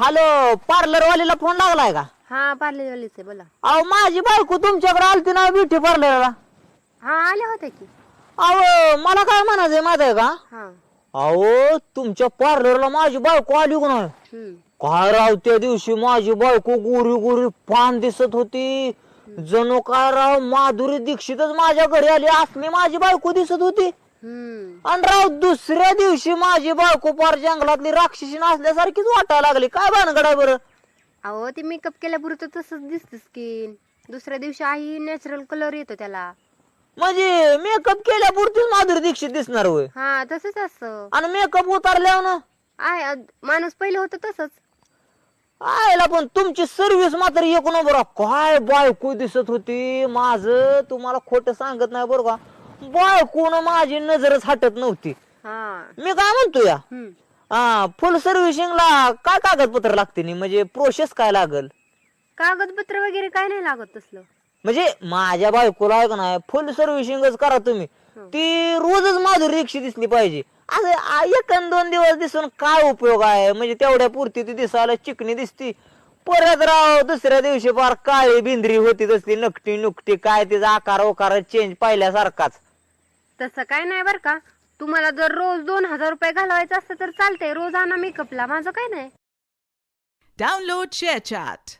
Hello, parlour वालीला phone लागलाय का? हा पार्लरवालीच आहे, बोला. अहो माझी बायको तुमच्याकडे आलती ना ब्युटी पार्लरला. हा आले होते की. अहो मला काय म्हणायचंय माहित आहे का? हा. अहो तुमच्या पार्लरला माझी बायको आली का नाही? काय राव, त्या दिवशी माझी बायको गोरी गोरी पान दिसत होती. जणू काय राव माधुरी दीक्षितच माझ्या घरी आली असली माझी बायको दिसत होती. आणि राव दुसऱ्या दिवशी माझी बायको पार जंगलातली राक्षसी नसल्यासारखीच वाटायला लागली. काय भानगड आहे बरं? अहो ते मेकअप केल्यापुरतं तसंच दिसत स्किन. दुसऱ्या दिवशी आई नॅचरल कलर येतो त्याला. म्हणजे मेकअप केल्यापुरतीच माधुरी दीक्षित दिसणार होय? हा तसंच असतं. आणि मेकअप उतारल्यावर ना आय माणूस पहिले होतं तसंच. आयला पण तुमची सर्व्हिस मात्र एक नंबर. काय बायको दिसत होती. माझं तुम्हाला खोटं सांगत नाही बरं का, बायकोन माझी नजरच हटत नव्हती. मी काय म्हणतो या, फुल सर्व्हिसिंगला काय कागदपत्र लागते नी, म्हणजे प्रोसेस काय लागल? कागदपत्र वगैरे काय नाही लागत तसलं. म्हणजे माझ्या बायकोला आहे का नाही फुल सर्व्हिसिंगच करा तुम्ही. ती रोजच माधुरी दीक्षित दिसली पाहिजे. असं एक अन दोन दिवस दिसून काय उपयोग आहे? म्हणजे तेवढ्या पुरती ती दिसायला चिकनी दिसती, परत राव दुसऱ्या दिवशी फार काळी बिंद्री होती तसली नकटी नुकटी, काय तिचा आकार ओकार चेंज पाहिल्यासारखाच. तसं काय नाही बर का. तुम्हाला जर रोज 2000 रुपये घालवायचं असतं तर चालतंय, रोज आणा मेकअपला, माझं काय नाही. Download ShareChat.